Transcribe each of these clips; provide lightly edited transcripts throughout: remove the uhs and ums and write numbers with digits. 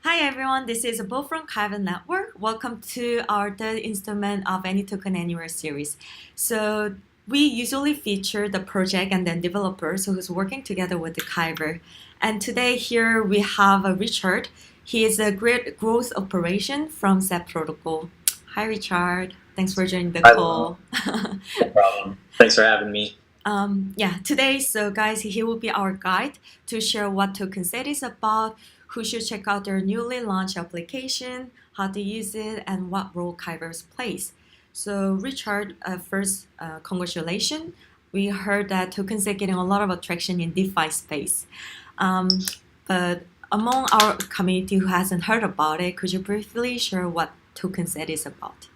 Hi everyone, this is Bo from Kyber Network. Welcome to our third installment of Any Token Anywhere series. So we usually feature the project and then developers who's working together with the Kyber. And today here we have Richard. He is a great growth operation from Set Protocol. Hi Richard, thanks for joining the Hi, Luna. call. No problem. Thanks for having me. Today, so guys, he will be our guide to share what TokenSet is about, who should check out their newly launched application, how to use it, and what role Kyber plays. So, Richard, first, congratulations. We heard that TokenSet getting a lot of attraction in DeFi space. Um, but among our community who hasn't heard about it, could you briefly share what TokenSet is about?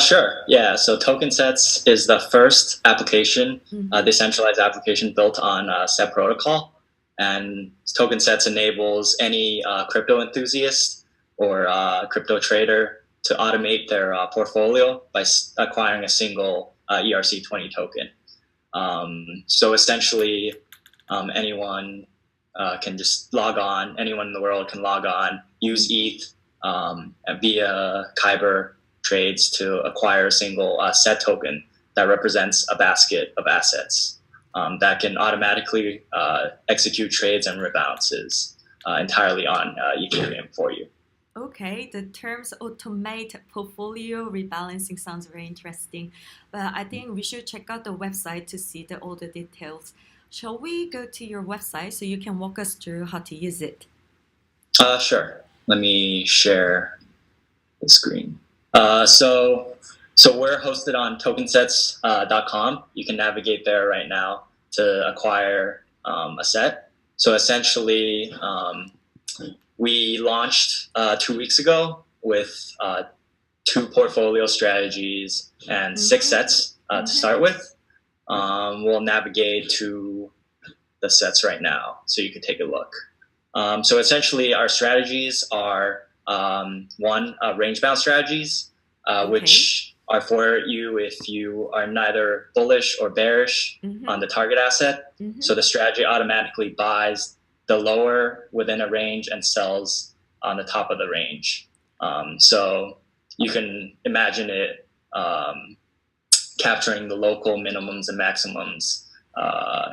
Sure. Yeah. So TokenSets is the first application, Mm-hmm. decentralized application built on Set protocol, and TokenSets enables any crypto enthusiast or crypto trader to automate their portfolio by acquiring a single ERC20 token. So essentially, anyone can just log on. Anyone in the world can log on, use ETH via Kyber trades to acquire a single set token that represents a basket of assets that can automatically execute trades and rebalances entirely on Ethereum for you. Okay, the terms automate portfolio rebalancing sounds very interesting, but I think we should check out the website to see all the details. Shall we go to your website so you can walk us through how to use it? Sure. Let me share the screen. So we're hosted on tokensets.com. You can navigate there right now to acquire a set. So essentially, we launched 2 weeks ago with two portfolio strategies and six Mm-hmm. sets to Mm-hmm. start with. We'll navigate to the sets right now so you can take a look. So essentially, our strategies are one, range bound strategies, Okay. which are for you if you are neither bullish or bearish Mm-hmm. on the target asset. Mm-hmm. So the strategy automatically buys the lower within a range and sells on the top of the range. So you can imagine it capturing the local minimums and maximums,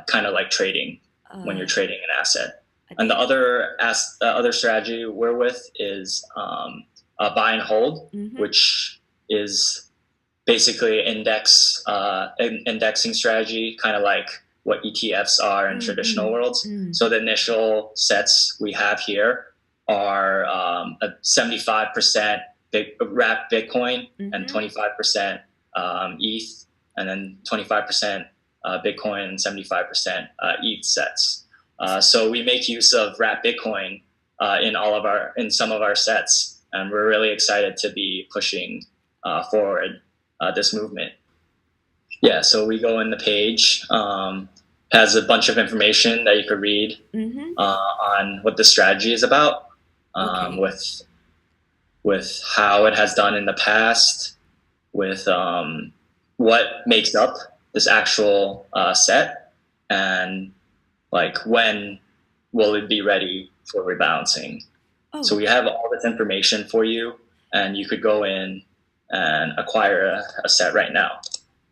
kind of like trading when you're Uh, trading an asset. I And the think. other strategy we're with is buy and hold, Mm-hmm. which is basically indexing strategy, kind of like what ETFs are in Mm-hmm. traditional worlds. Mm. So the initial sets we have here are a 75% wrap Bitcoin and Mm-hmm. 25% ETH, and then 25% Bitcoin and 75% ETH sets. So we make use of wrap Bitcoin in some of our sets, and we're really excited to be pushing forward this movement. Yeah, so we go in the page, has a bunch of information that you could read Mm-hmm. on what the strategy is about, Okay. with how it has done in the past, with what makes up this actual set, and like when will it be ready for rebalancing. So Oh. we have all this information for you, and you could go in and acquire a set right now.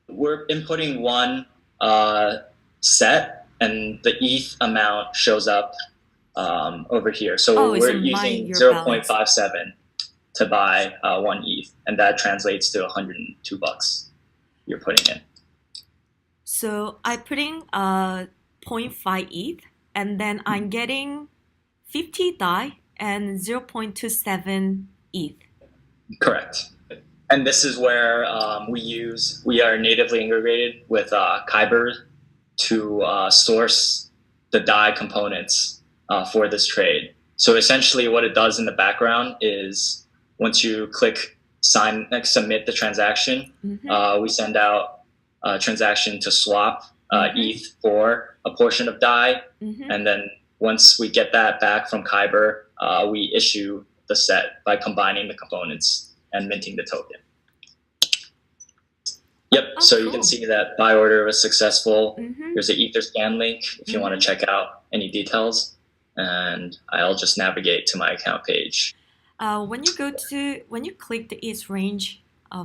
We're inputting one uh, set, and the ETH amount shows up over here. Oh, So it's we're on my using your balance. 0.57 to buy one ETH, and that translates to $102 you're putting in. So I put in point 0.5 ETH and then I'm getting 50 DAI and 0.27 ETH. Correct. And this is where we are natively integrated with Kyber to source the DAI components for this trade. So essentially, what it does in the background is once you click sign, like submit the transaction, Mm-hmm. we send out a transaction to swap Mm-hmm. ETH for a portion of DAI, Mm-hmm. and then once we get that back from Kyber, we issue the set by combining the components and minting the token. Yep. Oh, So you can cool. see that buy order was successful. Mm-hmm. There's an Ether scan link if you want to Mm-hmm. check out any details. and I'll just navigate to my account page. When you click the its range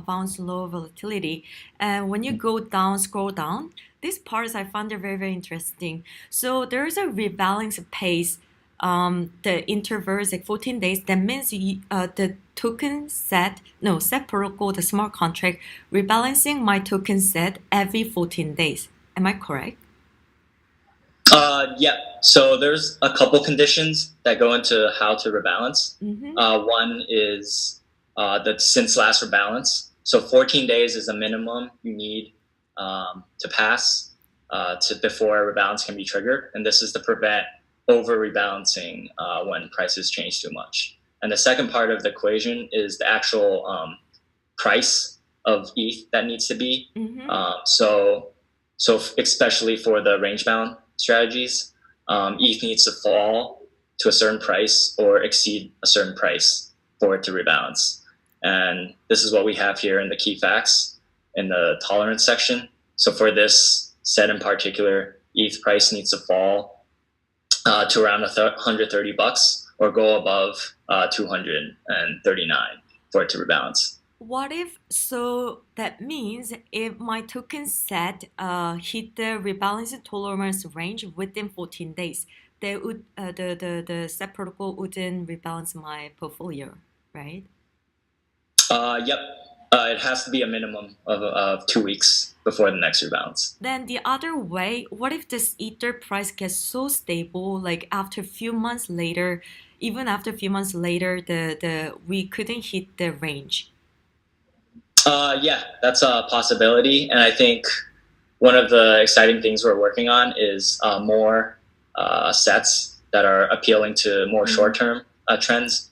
bounce low volatility, and when you go down, scroll down, these parts I found are very interesting. So there is a rebalance pace. The interval is like 14 days. That means the token set, no, set protocol, the smart contract rebalancing my token set every 14 days. Am I correct? Yeah. So there's a couple conditions that go into how to rebalance. Mm-hmm. One is the since last rebalance. So 14 days is the minimum you need to pass to before a rebalance can be triggered, and this is to prevent over rebalancing when prices change too much. And the second part of the equation is the actual price of ETH that needs to be. Mm-hmm. So especially for the range bound strategies, ETH needs to fall to a certain price or exceed a certain price for it to rebalance. And this is what we have here in the key facts in the tolerance section. So for this set in particular, ETH price needs to fall to around $130 or go above 239 for it to rebalance. What if, so that means if my token set hit the rebalancing tolerance range within 14 days, they would the set protocol wouldn't rebalance my portfolio, right? Yep. It has to be a minimum of 2 weeks before the next rebalance. Then the other way, what if this ether price gets so stable, like after a few months later, even after a few months later, the we couldn't hit the range? Yeah, that's a possibility. And I think one of the exciting things we're working on is more sets that are appealing to more Mm. short-term trends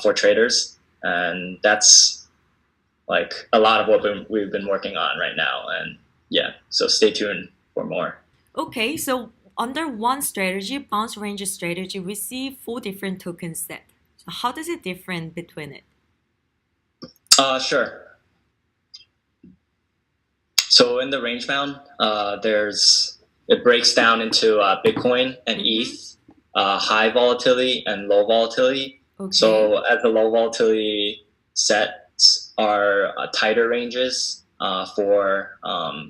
for traders. And that's like a lot of what we've been working on right now. And yeah, so stay tuned for more. Okay, so under one strategy, bounce range strategy, we see four different token set. So how does it different between it? Sure. So in the range bound, it breaks down into Bitcoin and Mm-hmm. ETH, high volatility and low volatility. Okay. So as the low volatility sets are tighter ranges for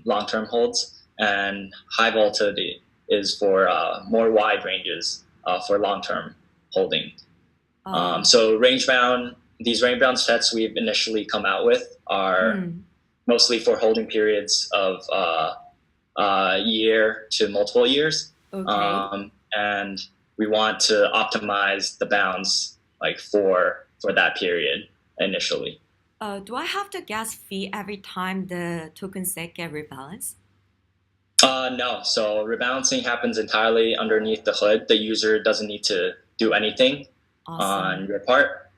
long-term holds, and high volatility is for more wide ranges for long-term holding. So these range bound sets we've initially come out with are mm, mostly for holding periods of a year to multiple years. okay. And we want to optimize the bounds like for that period initially. Do I have the gas fee every time the token set get rebalanced? No, so rebalancing happens entirely underneath the hood. The user doesn't need to do anything on Awesome. your part.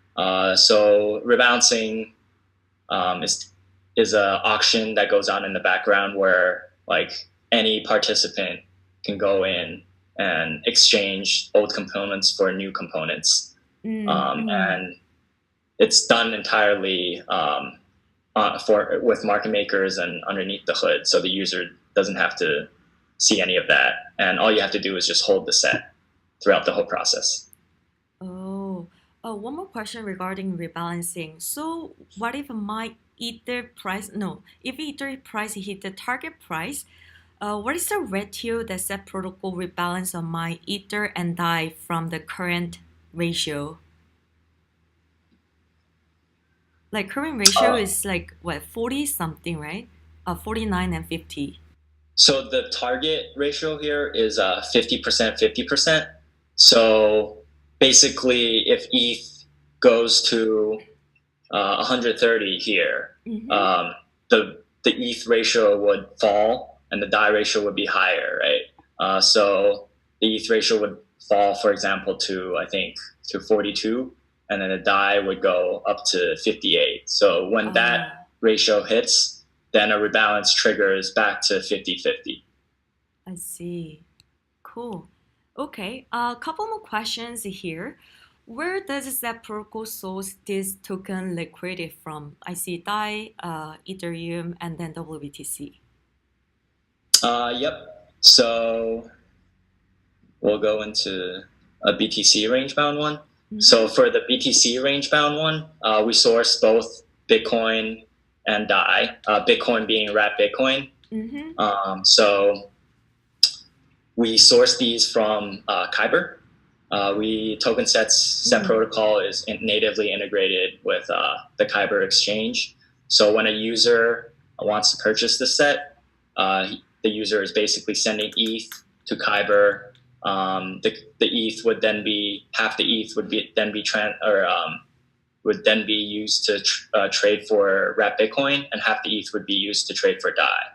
So rebalancing is a auction that goes on in the background where like any participant can go in and exchange old components for new components, Mm. and it's done entirely with market makers and underneath the hood, so the user doesn't have to see any of that, and all you have to do is just hold the set throughout the whole process. Oh, one more question regarding rebalancing. So, what if my ether price? No, if ether price hit the target price, what is the ratio that set protocol rebalance on my ether and DAI from the current ratio? Like current ratio Uh, is like what 40 something, right? 49 and 50. So the target ratio here is 50%, 50%. So basically, if ETH goes to 130 here, Mm-hmm. um, the ETH ratio would fall and the DAI ratio would be higher, right? So the ETH ratio would fall, for example, to I think to 42, and then the DAI would go up to 58. So when that Oh, ratio hits, then a rebalance triggers back to 50-50. I see. Cool. Okay, a couple more questions here. Where does that protocol source this token liquidity from? I see DAI, Ethereum, and then WBTC. Yep. So we'll go into. a BTC range bound one. Mm-hmm. So for the BTC range bound one, we source both Bitcoin and DAI, Bitcoin being wrapped Bitcoin. Mm-hmm. So we source these from Kyber. TokenSet's set protocol is natively integrated with the Kyber exchange. So when a user wants to purchase the set, the user is basically sending ETH to Kyber. The ETH would then be half the ETH would then be used to trade for wrapped Bitcoin, and half the ETH would be used to trade for DAI.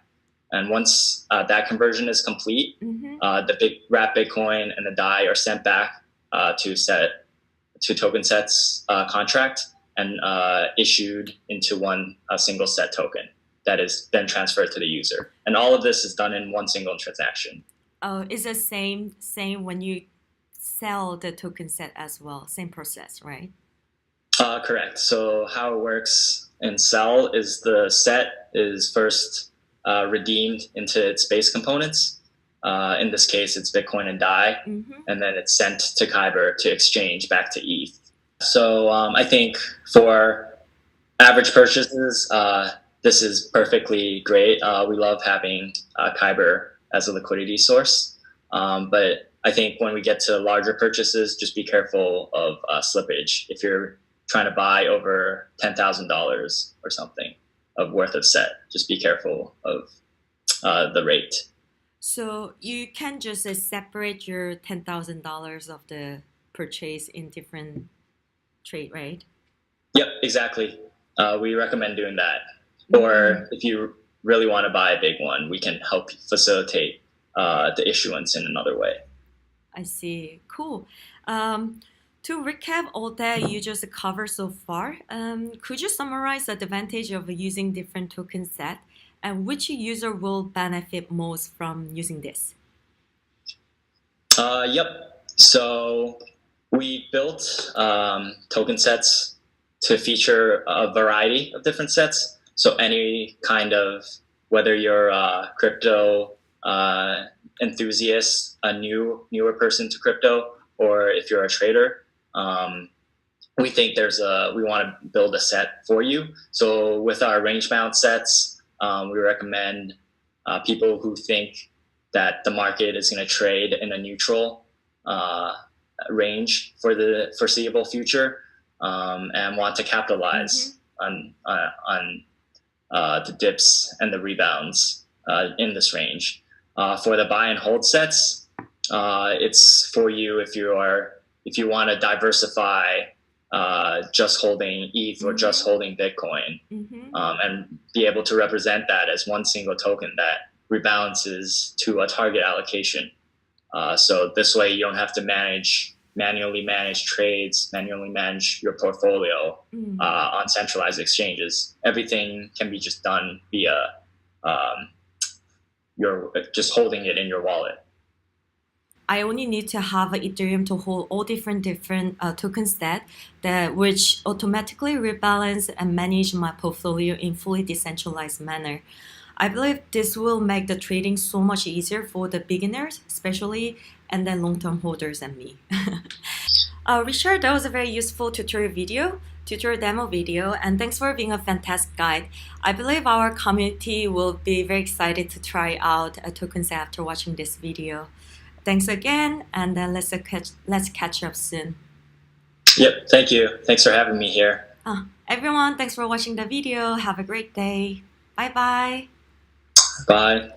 And once that conversion is complete, the big wrapped Bitcoin and the DAI are sent back to TokenSet's contract and issued into one single set token that is then transferred to the user. And all of this is done in one single transaction. Oh, it's the same when you sell the token set as well. Same process, right? Correct. So how it works in sell is the set is first redeemed into its base components. In this case, it's Bitcoin and DAI, and then it's sent to Kyber to exchange back to ETH. So I think for average purchases, this is perfectly great. We love having Kyber as a liquidity source. But I think when we get to larger purchases, just be careful of slippage. If you're trying to buy over $10,000 or something of worth of set, just be careful of the rate. So you can just separate your $10,000 of the purchase in different trade, right? Yep, exactly. We recommend doing that. Or if you really want to buy a big one, we can help facilitate the issuance in another way. I see. Cool. To recap all that you just covered so far, could you summarize the advantage of using different token set and which user will benefit most from using this? Yep. So we built token sets to feature a variety of different sets. So any kind of, whether you're a crypto enthusiast, a newer person to crypto, or if you're a trader, we think we want to build a set for you. So with our range bound sets, we recommend people who think that the market is going to trade in a neutral range for the foreseeable future, and want to capitalize on the dips and the rebounds in this range. For the buy and hold sets, it's for you if you want to diversify, just holding ETH or just holding Bitcoin, and be able to represent that as one single token that rebalances to a target allocation. So this way you don't have to manually manage trades, manually manage your portfolio on centralized exchanges. Everything can be just done via you're just holding it in your wallet. I only need to have Ethereum to hold all different token set which automatically rebalance and manage my portfolio in fully decentralized manner. I believe this will make the trading so much easier for the beginners, especially, and then long-term holders and me. Richard, that was a very useful tutorial demo video, and thanks for being a fantastic guide. I believe our community will be very excited to try out a TokenSet after watching this video. Thanks again, and then let's catch up soon. Yep, thank you. Thanks for having me here. Everyone, thanks for watching the video. Have a great day. Bye-bye. Bye.